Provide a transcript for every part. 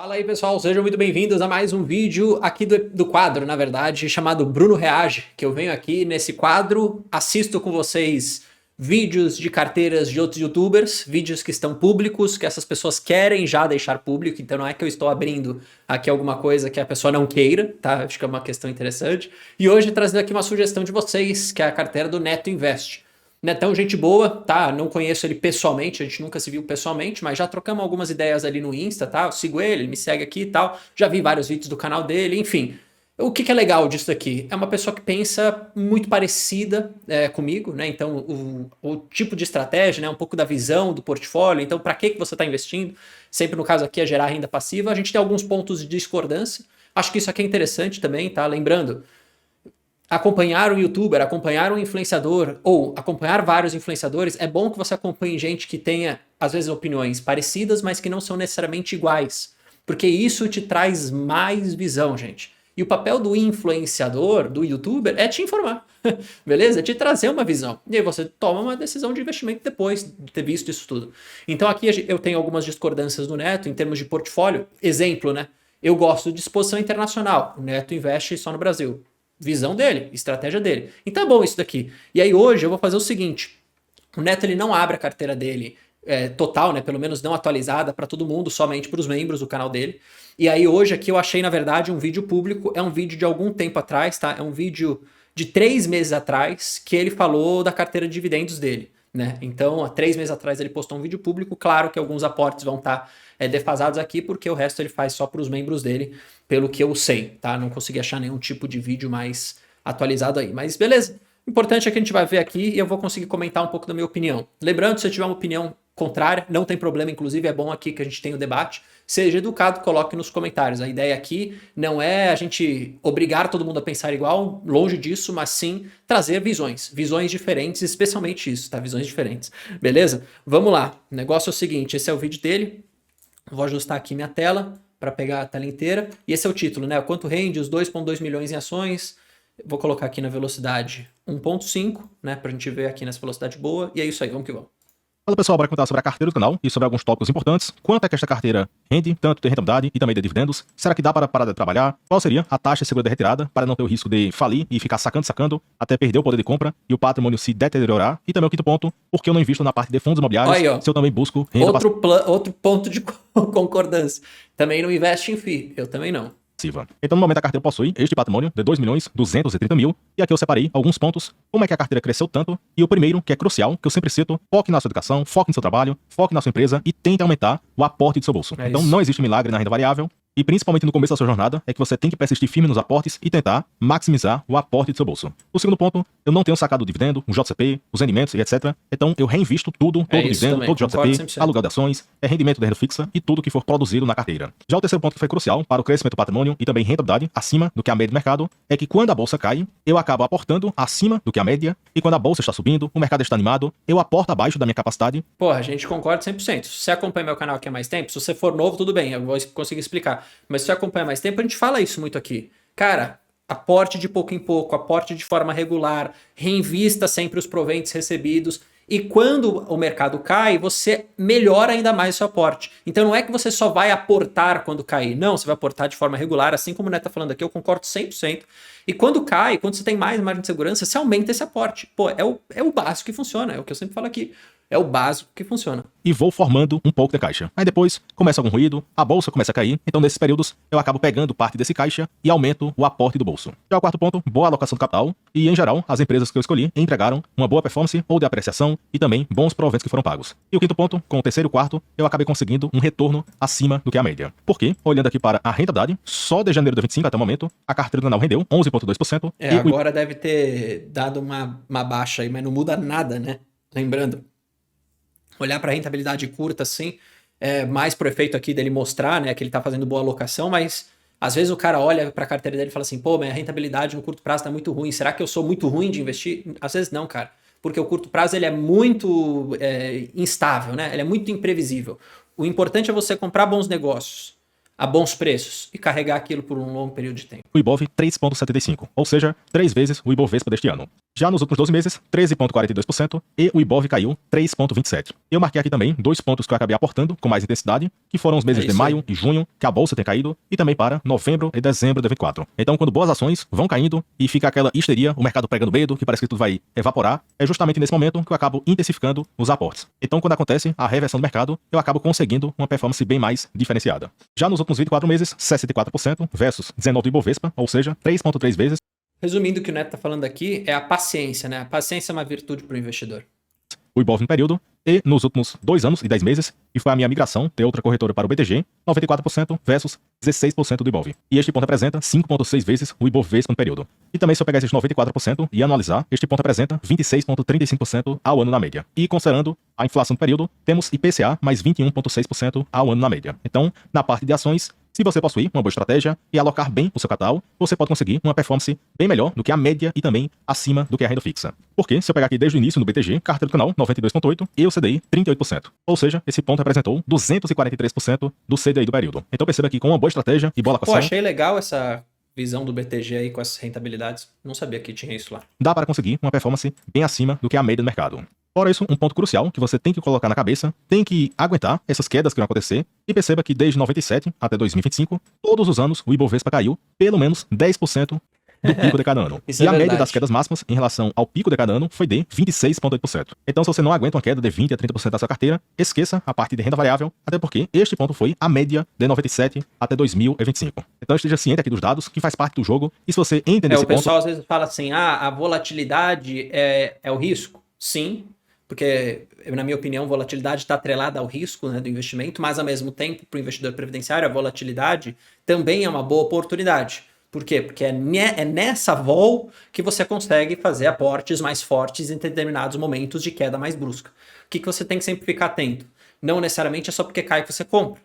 Fala aí pessoal, sejam muito bem-vindos a mais um vídeo aqui do quadro, na verdade, chamado Bruno Reage, que eu venho aqui nesse quadro, assisto com vocês vídeos de carteiras de outros youtubers, vídeos que estão públicos, que essas pessoas querem já deixar público, então não é que eu estou abrindo aqui alguma coisa que a pessoa não queira, tá? Acho que é uma questão interessante. E hoje trazendo aqui uma sugestão de vocês, que é a carteira do Neto Invest. Netão, gente boa, tá? Não conheço ele pessoalmente, a gente nunca se viu pessoalmente, mas já trocamos algumas ideias ali no Insta, tá? Eu sigo ele me segue aqui e tal. Já vi vários vídeos do canal dele, enfim. O que é legal disso aqui? É uma pessoa que pensa muito parecida comigo, né? Então, o tipo de estratégia, né? Um pouco da visão do portfólio. Então, para que você está investindo? Sempre no caso aqui é gerar renda passiva. A gente tem alguns pontos de discordância. Acho que isso aqui é interessante também, tá? Lembrando, acompanhar um youtuber, acompanhar um influenciador ou acompanhar vários influenciadores, é bom que você acompanhe gente que tenha, às vezes, opiniões parecidas, mas que não são necessariamente iguais. Porque isso te traz mais visão, gente. E o papel do influenciador, do youtuber, é te informar, beleza? É te trazer uma visão. E aí você toma uma decisão de investimento depois de ter visto isso tudo. Então aqui eu tenho algumas discordâncias do Neto em termos de portfólio. Exemplo, né? Eu gosto de exposição internacional. O Neto investe só no Brasil. Visão dele, estratégia dele. Então é bom isso daqui. E aí hoje eu vou fazer o seguinte. O Neto ele não abre a carteira dele total, né? Pelo menos não atualizada para todo mundo, somente para os membros do canal dele. E aí hoje aqui eu achei, na verdade, um vídeo público. É um vídeo de algum tempo atrás, tá? É um vídeo de 3 meses atrás que ele falou da carteira de dividendos dele, né? Então, há 3 meses atrás ele postou um vídeo público. Claro que alguns aportes vão estar defasados aqui, porque o resto ele faz só para os membros dele, pelo que eu sei, tá? Não consegui achar nenhum tipo de vídeo mais atualizado aí. Mas beleza. O importante é que a gente vai ver aqui e eu vou conseguir comentar um pouco da minha opinião. Lembrando, se eu tiver uma opinião contrária, não tem problema, inclusive é bom aqui que a gente tenha o debate. Seja educado, coloque nos comentários. A ideia aqui não é a gente obrigar todo mundo a pensar igual, longe disso, mas sim trazer visões diferentes, especialmente isso, tá? Visões diferentes. Beleza? Vamos lá. O negócio é o seguinte, esse é o vídeo dele. Vou ajustar aqui minha tela para pegar a tela inteira. E esse é o título, né? Quanto rende os 2,2 milhões em ações. Vou colocar aqui na velocidade 1,5, né? Pra gente ver aqui nessa velocidade boa. E é isso aí, vamos que vamos. Fala pessoal, bora comentar sobre a carteira do canal e sobre alguns tópicos importantes. Quanto é que esta carteira rende, tanto de rentabilidade e também de dividendos? Será que dá para parar de trabalhar? Qual seria a taxa segura de retirada para não ter o risco de falir e ficar sacando, até perder o poder de compra e o patrimônio se deteriorar? E também o quinto ponto, por que eu não invisto na parte de fundos imobiliários Aí, se eu também busco renda outro ponto de concordância. Também não investe em FII, eu também não. Então, no momento, a carteira possui este patrimônio de 2.230.000. E aqui eu separei alguns pontos, como é que a carteira cresceu tanto. E o primeiro, que é crucial, que eu sempre cito, foque na sua educação, foque no seu trabalho, foque na sua empresa e tente aumentar o aporte do seu bolso. Então, não existe milagre na renda variável. E principalmente no começo da sua jornada, é que você tem que persistir firme nos aportes e tentar maximizar o aporte do seu bolso. O segundo ponto, eu não tenho sacado o dividendo, o JCP, os rendimentos e etc. Então eu reinvisto tudo, todo o dividendo, também, todo o JCP, aluguel de ações, rendimento de renda fixa e tudo que for produzido na carteira. Já o terceiro ponto que foi crucial para o crescimento do patrimônio e também rentabilidade acima do que a média do mercado, é que quando a bolsa cai, eu acabo aportando acima do que a média, e quando a bolsa está subindo, o mercado está animado, eu aporto abaixo da minha capacidade. Porra, a gente concorda 100%. Se você acompanha meu canal aqui há mais tempo, se você for novo, tudo bem, eu vou conseguir explicar. Mas se você acompanha mais tempo, a gente fala isso muito aqui. Cara, aporte de pouco em pouco, aporte de forma regular, reinvista sempre os proventos recebidos. E quando o mercado cai, você melhora ainda mais o seu aporte. Então não é que você só vai aportar quando cair. Não, você vai aportar de forma regular, assim como o Neto tá falando aqui, eu concordo 100%. E quando cai, quando você tem mais margem de segurança, você aumenta esse aporte. Pô, é o básico que funciona, é o que eu sempre falo aqui. É o básico que funciona. E vou formando um pouco de caixa. Aí depois começa algum ruído, a bolsa começa a cair, então nesses períodos eu acabo pegando parte desse caixa e aumento o aporte do bolso. Já o quarto ponto, boa alocação do capital. E em geral, as empresas que eu escolhi entregaram uma boa performance ou de apreciação e também bons proventos que foram pagos. E o quinto ponto, com o terceiro e quarto, eu acabei conseguindo um retorno acima do que a média. Porque, olhando aqui para a rentabilidade, só de janeiro de 25 até o momento, a carteira do canal rendeu 11,2%. Agora deve ter dado uma baixa aí, mas não muda nada, né? Lembrando, olhar para a rentabilidade curta assim, mais pro efeito aqui dele mostrar, né, que ele tá fazendo boa alocação, mas às vezes o cara olha para a carteira dele e fala assim, pô, minha rentabilidade no curto prazo tá muito ruim, será que eu sou muito ruim de investir? Às vezes não, cara, porque o curto prazo ele é muito instável, né, ele é muito imprevisível. O importante é você comprar bons negócios a bons preços e carregar aquilo por um longo período de tempo. O Ibov 3,75, ou seja, 3 vezes o Ibovespa deste ano. Já nos últimos 12 meses, 13,42% e o Ibov caiu 3,27%. Eu marquei aqui também 2 pontos que eu acabei aportando com mais intensidade, que foram os meses de maio e junho, que a bolsa tem caído, e também para novembro e dezembro de 2024. Então, quando boas ações vão caindo e fica aquela histeria, o mercado pregando medo, que parece que tudo vai evaporar, é justamente nesse momento que eu acabo intensificando os aportes. Então, quando acontece a reversão do mercado, eu acabo conseguindo uma performance bem mais diferenciada. Já nos últimos 24 meses, 64% versus 19% do Ibovespa, ou seja, 3,3 vezes. Resumindo, o que o Neto está falando aqui é a paciência, né? A paciência é uma virtude para o investidor. O Ibov no período, e nos últimos 2 anos e 10 meses, que foi a minha migração de outra corretora para o BTG, 94% versus 16% do Ibov. E este ponto representa 5,6 vezes o Ibovespa no período. E também se eu pegar esses 94% e analisar, este ponto representa 26,35% ao ano na média. E considerando a inflação do período, temos IPCA mais 21,6% ao ano na média. Então, na parte de ações, se você possuir uma boa estratégia e alocar bem o seu capital, você pode conseguir uma performance bem melhor do que a média e também acima do que a renda fixa. Porque, se eu pegar aqui desde o início no BTG, carteira do canal 92,8% e o CDI 38%. Ou seja, esse ponto representou 243% do CDI do período. Então perceba que com uma boa estratégia e boa alocação... Pô, achei legal essa visão do BTG aí com essas rentabilidades. Não sabia que tinha isso lá. Dá para conseguir uma performance bem acima do que a média do mercado. Fora isso, um ponto crucial que você tem que colocar na cabeça, tem que aguentar essas quedas que vão acontecer e perceba que desde 97 até 2025, todos os anos o Ibovespa caiu pelo menos 10% do pico de cada ano. Isso e é a verdade. média das quedas máximas em relação ao pico de cada ano foi de 26,8%. Então, se você não aguenta uma queda de 20 a 30% da sua carteira, esqueça a parte de renda variável, até porque este ponto foi a média de 97 até 2025. Então, esteja ciente aqui dos dados, que faz parte do jogo, e se você entender esse O pessoal ponto... às vezes fala assim, a volatilidade é o risco. Sim, porque, na minha opinião, volatilidade está atrelada ao risco, né, do investimento, mas, ao mesmo tempo, para o investidor previdenciário, a volatilidade também é uma boa oportunidade. Por quê? Porque é nessa vol que você consegue fazer aportes mais fortes em determinados momentos de queda mais brusca. O que você tem que sempre ficar atento? Não necessariamente é só porque cai que você compra.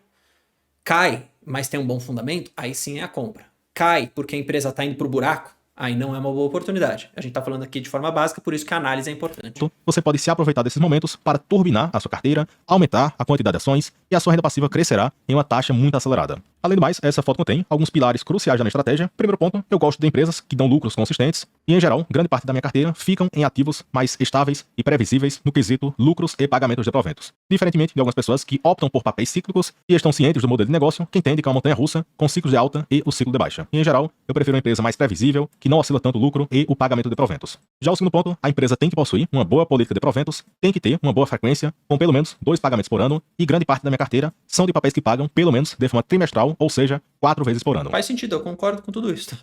Cai, mas tem um bom fundamento, aí sim é a compra. Cai porque a empresa está indo para o buraco, aí não é uma boa oportunidade. A gente está falando aqui de forma básica, por isso que a análise é importante. Você pode se aproveitar desses momentos para turbinar a sua carteira, aumentar a quantidade de ações e a sua renda passiva crescerá em uma taxa muito acelerada. Além do mais, essa foto contém alguns pilares cruciais da estratégia. Primeiro ponto, eu gosto de empresas que dão lucros consistentes e, em geral, grande parte da minha carteira ficam em ativos mais estáveis e previsíveis no quesito lucros e pagamentos de proventos. Diferentemente de algumas pessoas que optam por papéis cíclicos e estão cientes do modelo de negócio, que entende que é uma montanha-russa com ciclos de alta e o ciclo de baixa. E, em geral, eu prefiro uma empresa mais previsível, que não oscila tanto o lucro e o pagamento de proventos. Já o segundo ponto, a empresa tem que possuir uma boa política de proventos, tem que ter uma boa frequência, com pelo menos 2 pagamentos por ano, e grande parte da minha carteira são de papéis que pagam pelo menos de forma trimestral, ou seja, 4 vezes por ano. Faz sentido, eu concordo com tudo isso.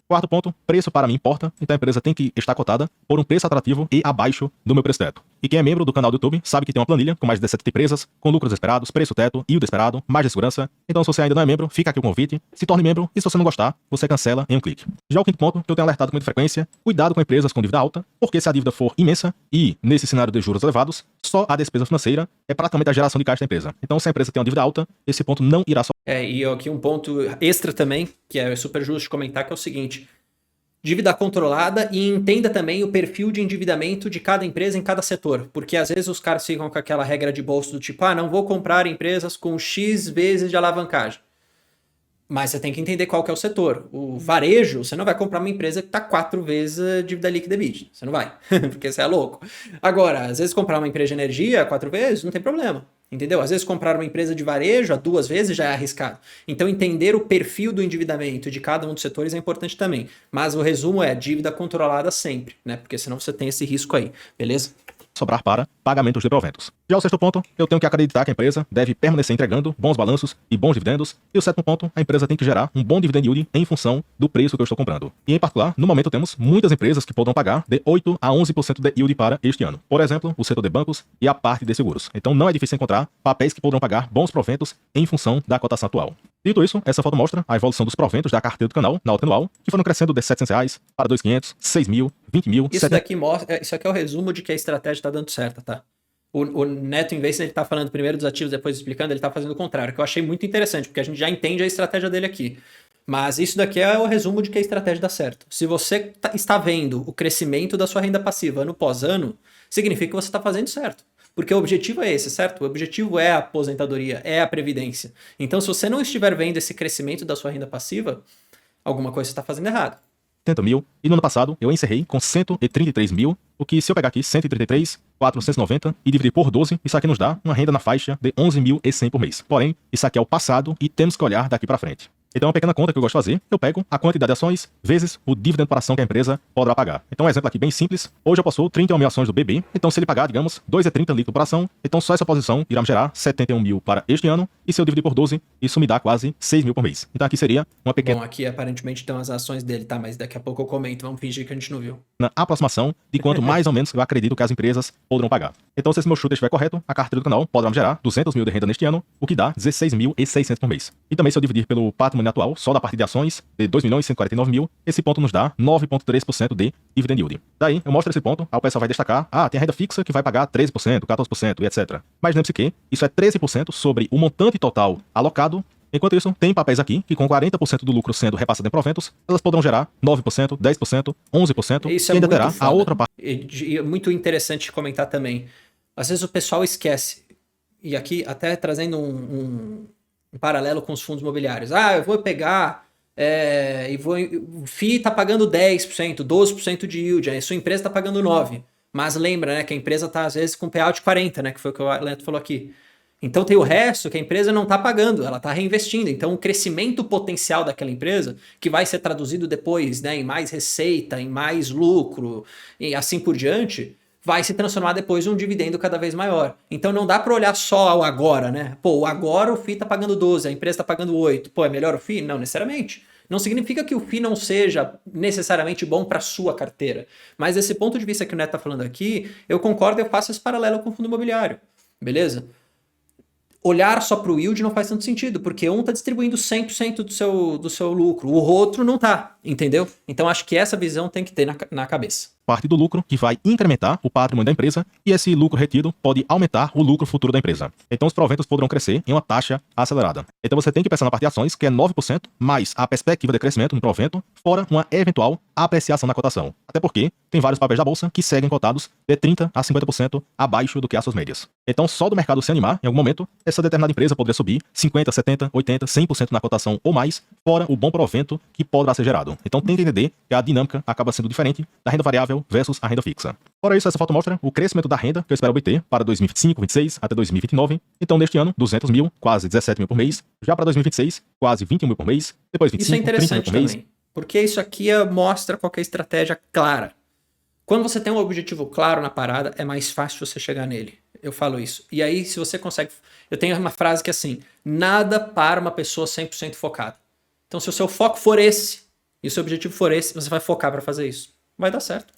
Quarto ponto, preço para mim importa, então a empresa tem que estar cotada por um preço atrativo e abaixo do meu preço teto. E quem é membro do canal do YouTube sabe que tem uma planilha com mais de 17 empresas, com lucros esperados, preço teto, yield esperado, margem de segurança. Então, se você ainda não é membro, fica aqui o convite, se torne membro e se você não gostar, você cancela em um clique. Já o quinto ponto, que eu tenho alertado com muita frequência, cuidado com empresas com dívida alta, porque se a dívida for imensa e, nesse cenário de juros elevados, só a despesa financeira é praticamente a geração de caixa da empresa. Então, se a empresa tem uma dívida alta, esse ponto não irá só... E aqui um ponto extra também, que é super justo de comentar, que é o seguinte: dívida controlada, e entenda também o perfil de endividamento de cada empresa em cada setor. Porque às vezes os caras ficam com aquela regra de bolso do tipo, não vou comprar empresas com X vezes de alavancagem. Mas você tem que entender qual que é o setor. O varejo, você não vai comprar uma empresa que está 4 vezes a dívida líquida EBITDA. Você não vai, porque você é louco. Agora, às vezes comprar uma empresa de energia 4 vezes, não tem problema. Entendeu? Às vezes comprar uma empresa de varejo a 2 vezes já é arriscado. Então entender o perfil do endividamento de cada um dos setores é importante também. Mas o resumo é dívida controlada sempre, né? Porque senão você tem esse risco aí, beleza? sobrar para pagamentos de proventos. Já o sexto ponto, eu tenho que acreditar que a empresa deve permanecer entregando bons balanços e bons dividendos. E o sétimo ponto, a empresa tem que gerar um bom dividend yield em função do preço que eu estou comprando. E em particular, no momento temos muitas empresas que poderão pagar de 8 a 11% de yield para este ano. Por exemplo, o setor de bancos e a parte de seguros. Então não é difícil encontrar papéis que poderão pagar bons proventos em função da cotação atual. Dito isso, essa foto mostra a evolução dos proventos da carteira do canal na alta anual, que foram crescendo de R$700 para R$2.500, R$6.000, R$20.000... Isso daqui mostra, isso aqui é o resumo de que a estratégia está dando certo, tá? O Neto Investor, ele tá falando primeiro dos ativos, depois explicando, ele tá fazendo o contrário, que eu achei muito interessante, porque a gente já entende a estratégia dele aqui. Mas isso daqui é o resumo de que a estratégia dá certo. Se você está vendo o crescimento da sua renda passiva ano pós ano, significa que você está fazendo certo. Porque o objetivo é esse, certo? O objetivo é a aposentadoria, é a previdência. Então, se você não estiver vendo esse crescimento da sua renda passiva, alguma coisa você está fazendo errado. 280 mil, e no ano passado eu encerrei com 133 mil, o que se eu pegar aqui 133.490 e dividir por 12, isso aqui nos dá uma renda na faixa de 11.100 por mês. Porém, isso aqui é o passado e temos que olhar daqui para frente. Então, uma pequena conta que eu gosto de fazer, eu pego a quantidade de ações vezes o dividendo por ação que a empresa poderá pagar. Então, um exemplo aqui bem simples. Hoje eu possuo 31 mil ações do BB, então se ele pagar, digamos, 2,30 líquido por ação, então só essa posição irá me gerar 71 mil para este ano, e se eu dividir por 12, isso me dá quase 6 mil por mês. Então aqui seria uma pequena... Bom, aqui aparentemente estão as ações dele, tá? Mas daqui a pouco eu comento, vamos fingir que a gente não viu. na aproximação de quanto mais ou menos eu acredito que as empresas poderão pagar. Então, se esse meu chute estiver correto, a carteira do canal poderá me gerar 200 mil de renda neste ano, o que dá 16.600 por mês. E também, se eu dividir pelo patrimônio atual, só da parte de ações, de 2.149 mil, esse ponto nos dá 9,3% de dividend yield. Daí, eu mostro esse ponto, aí o pessoal vai destacar, tem a renda fixa que vai pagar 13%, 14% e etc. Mas lembre-se que isso é 13% sobre o montante total alocado. Enquanto isso, tem papéis aqui que com 40% do lucro sendo repassado em proventos, elas poderão gerar 9%, 10%, 11%, Isso e ainda é muito terá foda. a outra parte. E é muito interessante comentar também. Às vezes o pessoal esquece, e aqui até trazendo um paralelo com os fundos imobiliários. Eu vou pegar o FII está pagando 10%, 12% de yield, a sua empresa está pagando 9%. Mas lembra, né, que a empresa está às vezes com payout de 40%, né, que foi o que o Leandro falou aqui. Então tem o resto que a empresa não está pagando, ela está reinvestindo. Então o crescimento potencial daquela empresa, que vai ser traduzido depois, né, em mais receita, em mais lucro e assim por diante, vai se transformar depois em um dividendo cada vez maior. Então não dá para olhar só o agora, né? O agora o FII está pagando 12, a empresa está pagando 8. É melhor o FII? Não necessariamente. Não significa que o FII não seja necessariamente bom para sua carteira. Mas desse ponto de vista que o Neto está falando aqui, eu concordo e eu faço esse paralelo com o fundo imobiliário. Beleza? Olhar só para o yield não faz tanto sentido, porque um está distribuindo 100% do seu lucro, o outro não está, entendeu? Então acho que essa visão tem que ter na cabeça. Parte do lucro que vai incrementar o patrimônio da empresa e esse lucro retido pode aumentar o lucro futuro da empresa. Então os proventos poderão crescer em uma taxa acelerada. Então você tem que pensar na parte de ações, que é 9%, mais a perspectiva de crescimento no provento, fora uma eventual apreciação na cotação. Até porque tem vários papéis da bolsa que seguem cotados de 30% a 50% abaixo do que as suas médias. Então só do mercado se animar, em algum momento, essa determinada empresa poderia subir 50%, 70%, 80%, 100% na cotação ou mais, fora o bom provento que poderá ser gerado. Então tem que entender que a dinâmica acaba sendo diferente da renda variável versus a renda fixa. Fora isso, essa foto mostra o crescimento da renda que eu espero obter para 2025, 2026 até 2029. Então, neste ano, 200 mil, quase 17 mil por mês. Já para 2026, quase 21 mil por mês. Depois 25, isso é interessante 30 mil por mês. Também, porque isso aqui mostra qual que é a estratégia clara. Quando você tem um objetivo claro na parada, é mais fácil você chegar nele. Eu falo isso. E aí, se você consegue... Eu tenho uma frase que é assim, nada para uma pessoa 100% focada. Então, se o seu foco for esse, e o seu objetivo for esse, você vai focar para fazer isso. Vai dar certo.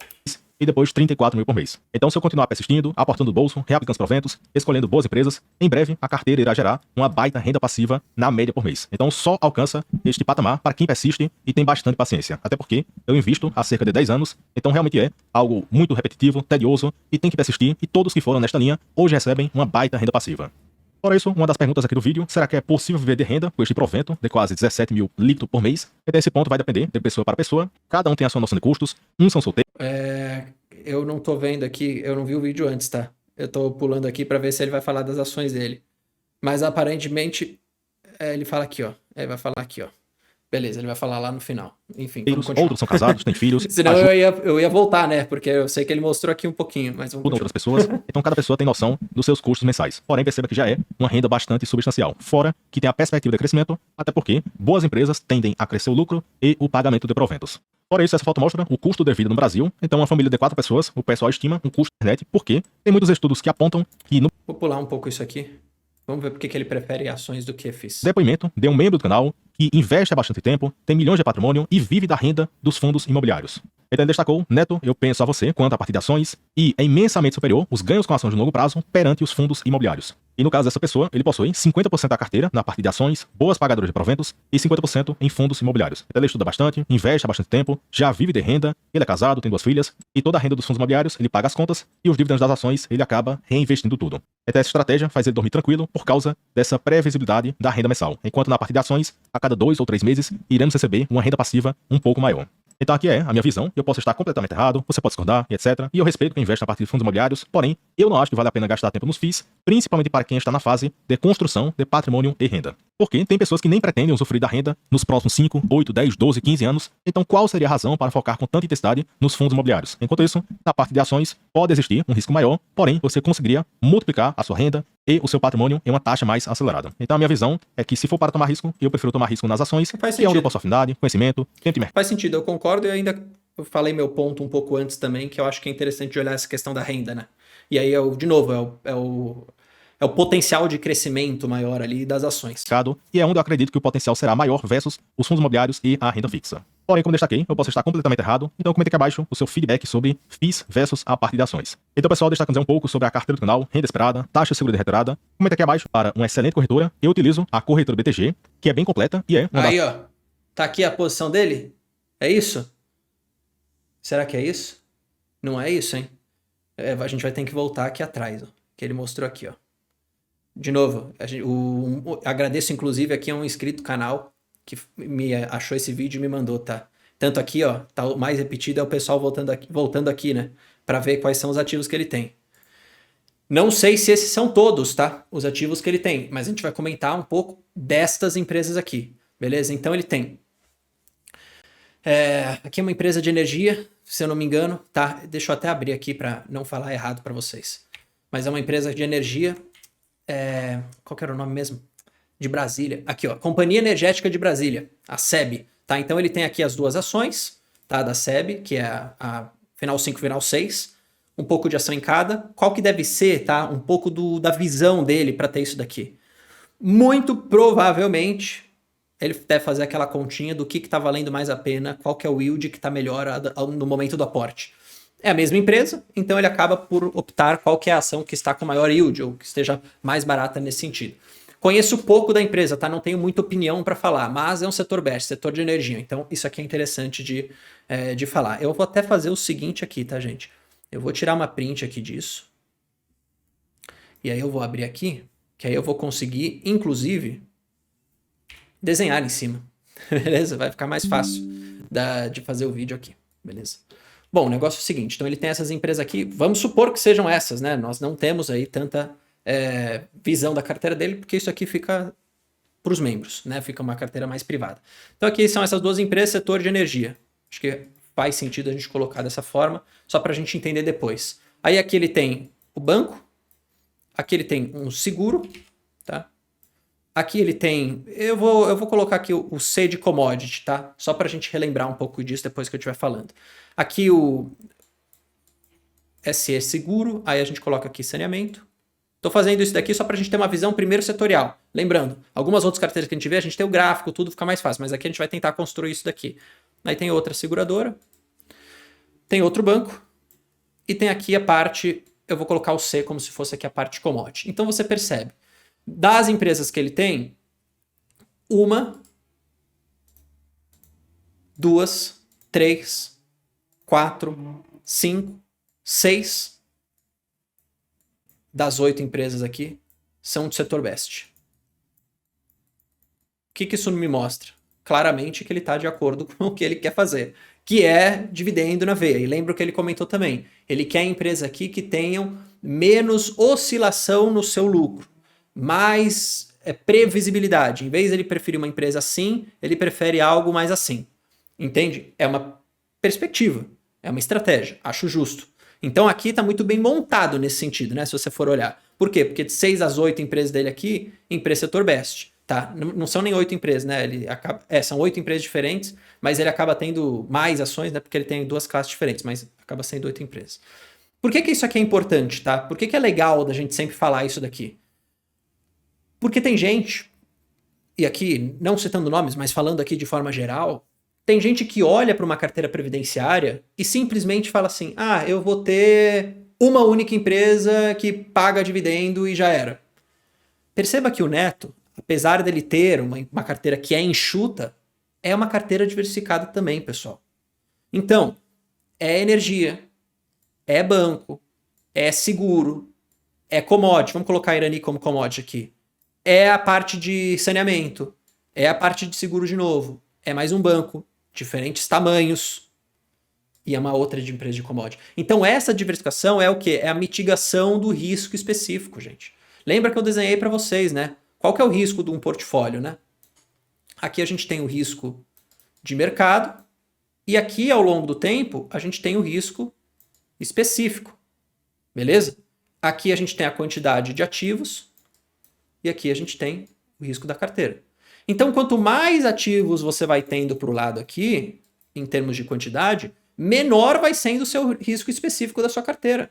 E depois 34 mil por mês. Então, se eu continuar persistindo, aportando no bolso, reaplicando os proventos, escolhendo boas empresas, em breve a carteira irá gerar uma baita renda passiva na média por mês. Então, só alcança este patamar para quem persiste e tem bastante paciência. Até porque eu invisto há cerca de 10 anos, então realmente é algo muito repetitivo, tedioso e tem que persistir. E todos que foram nesta linha hoje recebem uma baita renda passiva. Fora isso, uma das perguntas aqui do vídeo, será que é possível viver de renda com este provento de quase 17 mil líquido por mês? Então esse ponto vai depender de pessoa para pessoa, cada um tem a sua noção de custos, uns são solteiros. Eu não tô vendo aqui, eu não vi o vídeo antes, tá? Eu tô pulando aqui para ver se ele vai falar das ações dele. Mas aparentemente, ele fala aqui, ó. Ele vai falar aqui, ó. Beleza, ele vai falar lá no final. Enfim, outros são casados, têm filhos. Senão eu ia voltar, né? Porque eu sei que ele mostrou aqui um pouquinho, mas vamos outras pessoas. Então cada pessoa tem noção dos seus custos mensais. Porém, perceba que já é uma renda bastante substancial. Fora que tem a perspectiva de crescimento, até porque boas empresas tendem a crescer o lucro e o pagamento de proventos. Fora isso, essa foto mostra o custo de vida no Brasil. Então, uma família de 4 pessoas, o pessoal estima um custo de internet, porque tem muitos estudos que apontam que no... Vou pular um pouco isso aqui. Vamos ver porque que ele prefere ações do que FIIs. Depoimento de um membro do canal que investe há bastante tempo, tem milhões de patrimônio e vive da renda dos fundos imobiliários. Então ele destacou, Neto, eu penso a você quanto à parte de ações e é imensamente superior os ganhos com ações de longo prazo perante os fundos imobiliários. E no caso dessa pessoa, ele possui 50% da carteira na parte de ações, boas pagadoras de proventos e 50% em fundos imobiliários. Então ele estuda bastante, investe há bastante tempo, já vive de renda, ele é casado, tem 2 filhas e toda a renda dos fundos imobiliários ele paga as contas e os dividendos das ações ele acaba reinvestindo tudo. Então essa estratégia faz ele dormir tranquilo por causa dessa previsibilidade da renda mensal. Enquanto na parte de ações, a cada 2 ou 3 meses, iremos receber uma renda passiva um pouco maior. Então aqui é a minha visão, eu posso estar completamente errado, você pode discordar e etc. E eu respeito quem investe na parte de fundos imobiliários, porém, eu não acho que vale a pena gastar tempo nos FIIs, principalmente para quem está na fase de construção de patrimônio e renda. Porque tem pessoas que nem pretendem usufruir da renda nos próximos 5, 8, 10, 12, 15 anos. Então, qual seria a razão para focar com tanta intensidade nos fundos imobiliários? Enquanto isso, na parte de ações, pode existir um risco maior, porém, você conseguiria multiplicar a sua renda e o seu patrimônio em uma taxa mais acelerada. Então, a minha visão é que, se for para tomar risco, eu prefiro tomar risco nas ações, que é onde eu posso afinidade, conhecimento, tempo de mercado. Faz sentido, eu concordo, e ainda eu falei meu ponto um pouco antes também, que eu acho que é interessante olhar essa questão da renda, né? E aí, de novo, é o potencial de crescimento maior ali das ações. E é onde eu acredito que o potencial será maior versus os fundos imobiliários e a renda fixa. Porém, como destaquei, eu posso estar completamente errado, então comente aqui abaixo o seu feedback sobre FIIs versus a parte de ações. Então, pessoal, destacando um pouco sobre a carteira do canal, renda esperada, taxa segura de retirada. Comente aqui abaixo para uma excelente corretora. Eu utilizo a corretora BTG, que é bem completa e é uma Aí, ó, tá aqui a posição dele? É isso? Será que é isso? Não é isso, hein? A gente vai ter que voltar aqui atrás, ó, que ele mostrou aqui, ó. De novo, agradeço inclusive aqui a um inscrito do canal que me achou esse vídeo e me mandou, tá? Tanto aqui, ó, tá o mais repetido é o pessoal voltando aqui, né? Pra ver quais são os ativos que ele tem. Não sei se esses são todos, tá? Os ativos que ele tem, mas a gente vai comentar um pouco destas empresas aqui, beleza? Então ele tem... aqui é uma empresa de energia, se eu não me engano, tá? Deixa eu até abrir aqui pra não falar errado pra vocês. Mas é uma empresa de energia... qual que era o nome mesmo? De Brasília. Aqui, ó, Companhia Energética de Brasília, a SEB, tá? Então ele tem aqui as duas ações, tá? Da SEB, que é a final 5, final 6, um pouco de ação em cada. Qual que deve ser, tá? Um pouco da visão dele para ter isso daqui. Muito provavelmente ele deve fazer aquela continha do que tá valendo mais a pena, qual que é o yield que tá melhor no momento do aporte. É a mesma empresa, então ele acaba por optar qual que é a ação que está com maior yield ou que esteja mais barata nesse sentido. Conheço pouco da empresa, tá? Não tenho muita opinião para falar, mas é um setor best, setor de energia. Então isso aqui é interessante de falar. Eu vou até fazer o seguinte aqui, tá, gente? Eu vou tirar uma print aqui disso. E aí eu vou abrir aqui, que aí eu vou conseguir, inclusive, desenhar em cima. Beleza? Vai ficar mais fácil de fazer o vídeo aqui. Beleza? Bom, o negócio é o seguinte, então ele tem essas empresas aqui, vamos supor que sejam essas, né? Nós não temos aí tanta visão da carteira dele, porque isso aqui fica para os membros, né? Fica uma carteira mais privada. Então aqui são essas duas empresas, setor de energia. Acho que faz sentido a gente colocar dessa forma, só para a gente entender depois. Aí aqui ele tem o banco, aqui ele tem um seguro, tá? Aqui ele tem, eu vou colocar aqui o C de commodity, tá? Só para a gente relembrar um pouco disso depois que eu estiver falando. Aqui o SE seguro, aí a gente coloca aqui saneamento. Estou fazendo isso daqui só para a gente ter uma visão primeiro setorial. Lembrando, algumas outras carteiras que a gente vê, a gente tem o gráfico, tudo fica mais fácil, mas aqui a gente vai tentar construir isso daqui. Aí tem outra seguradora, tem outro banco, e tem aqui a parte, eu vou colocar o C como se fosse aqui a parte commodity. Então você percebe, das empresas que ele tem, 1, 2, 3, 4, 5, 6 das 8 empresas aqui são do setor best. O que isso me mostra? Claramente que ele está de acordo com o que ele quer fazer, que é dividendo na veia. E lembra o que ele comentou também. Ele quer empresa aqui que tenham menos oscilação no seu lucro, mais previsibilidade. Em vez de ele preferir uma empresa assim, ele prefere algo mais assim. Entende? É uma perspectiva, é uma estratégia. Acho justo. Então aqui está muito bem montado nesse sentido, né? Se você for olhar. Por quê? Porque de 6 às 8 empresas dele aqui, empresa setor best. Tá? Não são nem 8 empresas, né? São 8 empresas diferentes, mas ele acaba tendo mais ações, né? Porque ele tem 2 classes diferentes, mas acaba sendo 8 empresas. Por que isso aqui é importante, tá? Por que é legal da gente sempre falar isso daqui? Porque tem gente, e aqui, não citando nomes, mas falando aqui de forma geral, tem gente que olha para uma carteira previdenciária e simplesmente fala assim, eu vou ter uma única empresa que paga dividendo e já era. Perceba que o Neto, apesar dele ter uma carteira que é enxuta, é uma carteira diversificada também, pessoal. Então, é energia, é banco, é seguro, é commodity, vamos colocar a Irani como commodity aqui, é a parte de saneamento, é a parte de seguro de novo, é mais um banco, diferentes tamanhos, e é uma outra de empresa de commodity. Então essa diversificação é o quê? É a mitigação do risco específico, gente. Lembra que eu desenhei para vocês, né? Qual que é o risco de um portfólio, né? Aqui a gente tem o risco de mercado e aqui, ao longo do tempo, a gente tem o risco específico, beleza? Aqui a gente tem a quantidade de ativos e aqui a gente tem o risco da carteira. Então, quanto mais ativos você vai tendo para o lado aqui, em termos de quantidade, menor vai sendo o seu risco específico da sua carteira.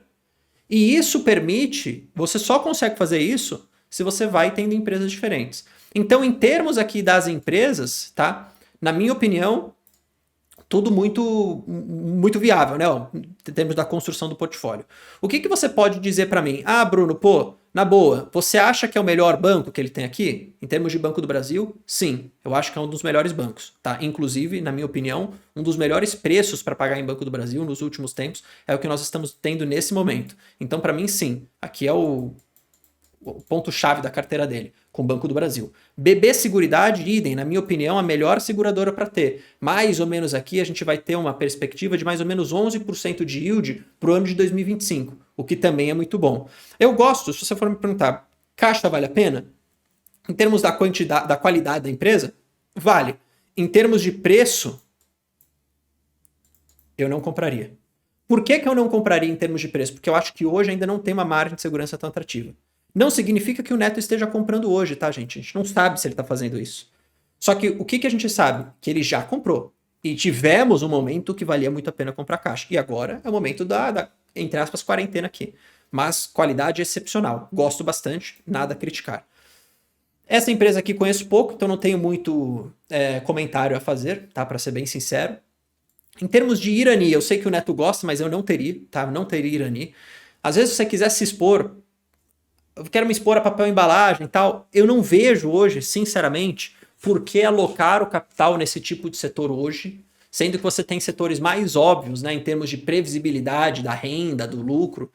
E isso permite, você só consegue fazer isso se você vai tendo empresas diferentes. Então, em termos aqui das empresas, tá? Na minha opinião, tudo muito viável, né? Ó, em termos da construção do portfólio. O que você pode dizer para mim? Ah, Bruno, pô, na boa, você acha que é o melhor banco que ele tem aqui? Em termos de Banco do Brasil, sim, eu acho que é um dos melhores bancos, tá? Inclusive, na minha opinião, um dos melhores preços para pagar em Banco do Brasil nos últimos tempos é o que nós estamos tendo nesse momento. Então, para mim, sim, aqui é o ponto-chave da carteira dele, com o Banco do Brasil. BB Seguridade, idem, na minha opinião, a melhor seguradora para ter. Mais ou menos aqui a gente vai ter uma perspectiva de mais ou menos 11% de yield para o ano de 2025, o que também é muito bom. Eu gosto, se você for me perguntar, Caixa vale a pena? Em termos da quantidade, da qualidade da empresa, vale. Em termos de preço, eu não compraria. Por que eu não compraria em termos de preço? Porque eu acho que hoje ainda não tem uma margem de segurança tão atrativa. Não significa que o Neto esteja comprando hoje, tá, gente? A gente não sabe se ele está fazendo isso. Só que o que a gente sabe? Que ele já comprou. E tivemos um momento que valia muito a pena comprar Caixa. E agora é o momento da entre aspas, quarentena aqui. Mas qualidade excepcional. Gosto bastante, nada a criticar. Essa empresa aqui conheço pouco, então não tenho muito comentário a fazer, tá? Para ser bem sincero. Em termos de Irani, eu sei que o Neto gosta, mas eu não teria, tá? Não teria Irani. Às vezes, se você quiser se expor, eu quero me expor a papel embalagem e tal, eu não vejo hoje, sinceramente, por que alocar o capital nesse tipo de setor hoje, sendo que você tem setores mais óbvios, né, em termos de previsibilidade da renda, do lucro,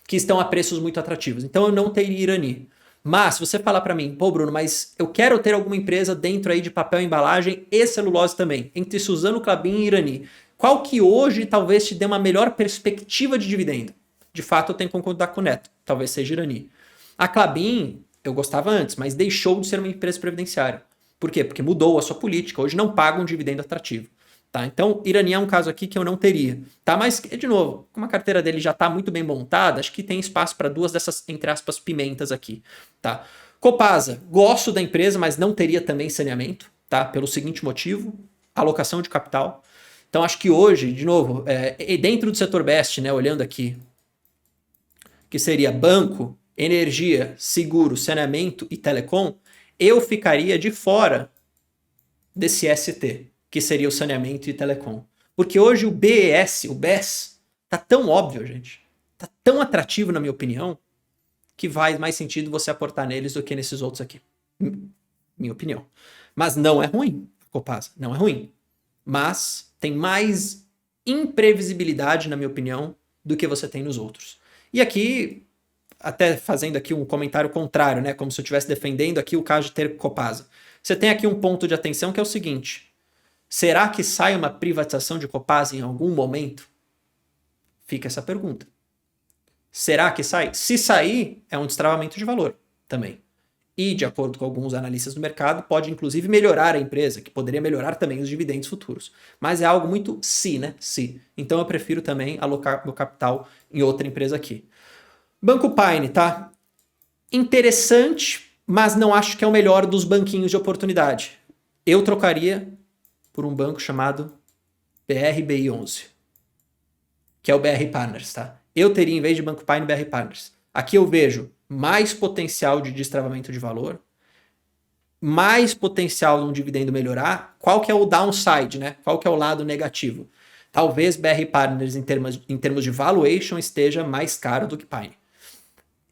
que estão a preços muito atrativos. Então eu não teria Irani. Mas se você falar para mim, pô Bruno, mas eu quero ter alguma empresa dentro aí de papel embalagem e celulose também, entre Suzano, Klabin e Irani, qual que hoje talvez te dê uma melhor perspectiva de dividendo? De fato eu tenho que concordar com o Neto, talvez seja Irani. A Klabin, eu gostava antes, mas deixou de ser uma empresa previdenciária. Por quê? Porque mudou a sua política, hoje não paga um dividendo atrativo. Tá? Então, Irani é um caso aqui que eu não teria. Tá? Mas, de novo, como a carteira dele já está muito bem montada, acho que tem espaço para duas dessas, entre aspas, pimentas aqui. Tá? Copasa, gosto da empresa, mas não teria também saneamento, tá? Pelo seguinte motivo, alocação de capital. Então, acho que hoje, de novo, dentro do setor best, né, olhando aqui, que seria banco, energia, seguro, saneamento e telecom, eu ficaria de fora desse ST, que seria o saneamento e telecom. Porque hoje o BES, o BES, tá tão óbvio, gente. Tá tão atrativo, na minha opinião, que faz mais sentido você aportar neles do que nesses outros aqui. Minha opinião. Mas não é ruim, Copasa, não é ruim. Mas tem mais imprevisibilidade, na minha opinião, do que você tem nos outros. E aqui, até fazendo aqui um comentário contrário, né? Como se eu estivesse defendendo aqui o caso de ter Copasa. Você tem aqui um ponto de atenção que é o seguinte: será que sai uma privatização de Copasa em algum momento? Fica essa pergunta. Será que sai? Se sair, é um destravamento de valor também. E, de acordo com alguns analistas do mercado, pode inclusive melhorar a empresa, que poderia melhorar também os dividendos futuros. Mas é algo muito se, né? Se. Então eu prefiro também alocar meu capital em outra empresa aqui. Banco Pine, tá? Interessante, mas não acho que é o melhor dos banquinhos de oportunidade. Eu trocaria por um banco chamado BRBI11, que é o BR Partners, tá? Eu teria, em vez de Banco Pine, BR Partners. Aqui eu vejo mais potencial de destravamento de valor, mais potencial de um dividendo melhorar. Qual que é o downside, né? Qual que é o lado negativo? Talvez BR Partners, em termos de valuation, esteja mais caro do que Pine.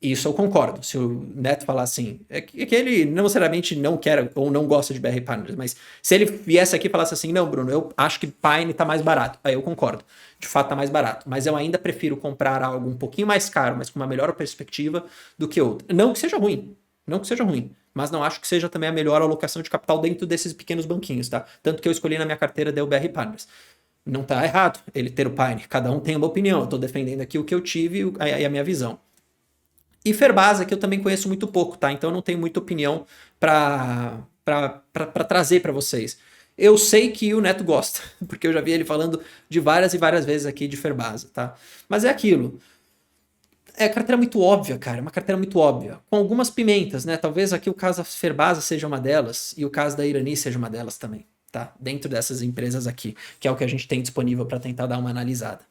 Isso eu concordo. Se o Neto falar assim, é que ele não necessariamente não quer ou não gosta de BR Partners, mas se ele viesse aqui e falasse assim, não, Bruno, eu acho que Pine tá mais barato. Aí eu concordo. De fato tá mais barato. Mas eu ainda prefiro comprar algo um pouquinho mais caro, mas com uma melhor perspectiva do que outro. Não que seja ruim. Não que seja ruim. Mas não acho que seja também a melhor alocação de capital dentro desses pequenos banquinhos, tá? Tanto que eu escolhi na minha carteira da BR Partners. Não tá errado ele ter o Pine. Cada um tem uma opinião. Eu tô defendendo aqui o que eu tive e a minha visão. E Ferbasa, que eu também conheço muito pouco, tá? Então eu não tenho muita opinião para trazer para vocês. Eu sei que o Neto gosta, porque eu já vi ele falando de várias e várias vezes aqui de Ferbasa, tá? Mas é aquilo. É carteira muito óbvia, cara. É uma carteira muito óbvia. Com algumas pimentas, né? Talvez aqui o caso da Ferbasa seja uma delas e o caso da Irani seja uma delas também, tá? Dentro dessas empresas aqui, que é o que a gente tem disponível para tentar dar uma analisada.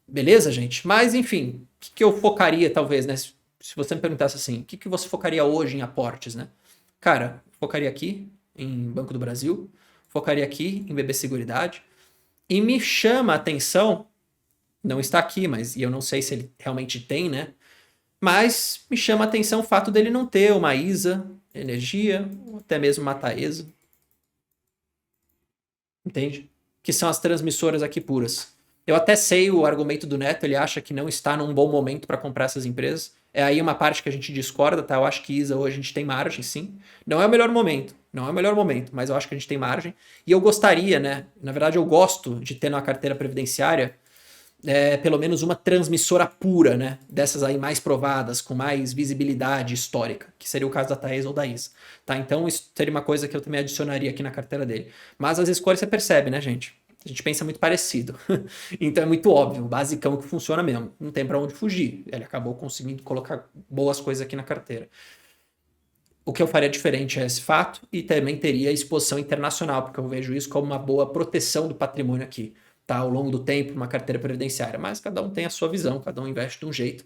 Beleza, gente? Mas, enfim, o que eu focaria, talvez, né? Se você me perguntasse assim, o que você focaria hoje em aportes, né? Cara, focaria aqui em Banco do Brasil, focaria aqui em BB Seguridade, e me chama a atenção, não está aqui, mas e eu não sei se ele realmente tem, né? Mas me chama a atenção o fato dele não ter uma ISA, Energia, ou até mesmo uma Taesa. Entende? Que são as transmissoras aqui puras. Eu até sei o argumento do Neto, ele acha que não está num bom momento para comprar essas empresas. É aí uma parte que a gente discorda, tá? Eu acho que ISA hoje a gente tem margem, sim. Não é o melhor momento, não é o melhor momento, mas eu acho que a gente tem margem. E eu gostaria, né? Na verdade, eu gosto de ter na carteira previdenciária pelo menos uma transmissora pura, né? Dessas aí mais provadas, com mais visibilidade histórica, que seria o caso da Taesa ou da ISA. Tá? Então, isso seria uma coisa que eu também adicionaria aqui na carteira dele. Mas as escolhas você percebe, né, gente? A gente pensa muito parecido. Então é muito óbvio, o basicão que funciona mesmo. Não tem para onde fugir. Ele acabou conseguindo colocar boas coisas aqui na carteira. O que eu faria diferente é esse fato e também teria exposição internacional, porque eu vejo isso como uma boa proteção do patrimônio aqui, tá? Ao longo do tempo, uma carteira previdenciária. Mas cada um tem a sua visão, cada um investe de um jeito.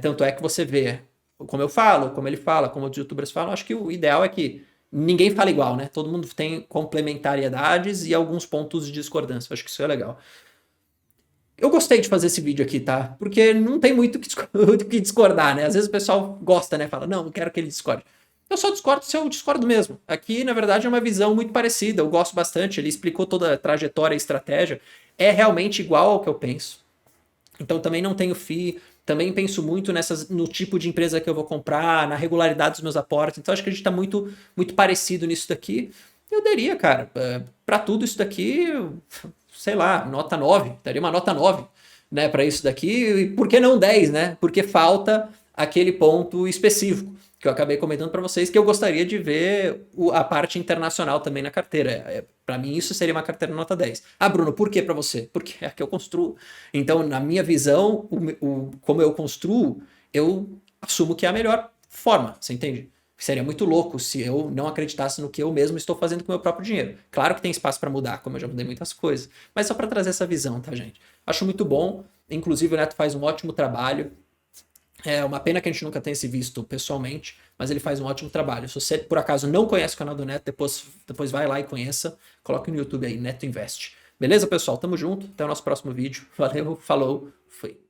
Tanto é que você vê, como eu falo, como ele fala, como os youtubers falam, acho que o ideal é que ninguém fala igual, né? Todo mundo tem complementariedades e alguns pontos de discordância. Eu acho que isso é legal. Eu gostei de fazer esse vídeo aqui, tá? Porque não tem muito o que discordar, né? Às vezes o pessoal gosta, né? Fala, não quero que ele discorde. Eu só discordo se eu discordo mesmo. Aqui, na verdade, é uma visão muito parecida. Eu gosto bastante. Ele explicou toda a trajetória e estratégia. É realmente igual ao que eu penso. Então também não tenho FII. Também penso muito no tipo de empresa que eu vou comprar, na regularidade dos meus aportes. Então acho que a gente está muito, muito parecido nisso daqui. Eu daria, cara, para tudo isso daqui, sei lá, nota 9. Daria uma nota 9, né, para isso daqui. E por que não 10, né? Porque falta aquele ponto específico que eu acabei comentando para vocês, que eu gostaria de ver a parte internacional também na carteira. Para mim, isso seria uma carteira nota 10. Ah, Bruno, por que para você? Porque é a que eu construo. Então, na minha visão, como eu construo, eu assumo que é a melhor forma, você entende? Seria muito louco se eu não acreditasse no que eu mesmo estou fazendo com o meu próprio dinheiro. Claro que tem espaço para mudar, como eu já mudei muitas coisas, mas só para trazer essa visão, tá, gente? Acho muito bom. Inclusive, o Neto faz um ótimo trabalho. É uma pena que a gente nunca tenha se visto pessoalmente, mas ele faz um ótimo trabalho. Se você, por acaso, não conhece o canal do Neto, depois vai lá e conheça. Coloque no YouTube aí, Neto Invest. Beleza, pessoal? Tamo junto. Até o nosso próximo vídeo. Valeu, falou, fui.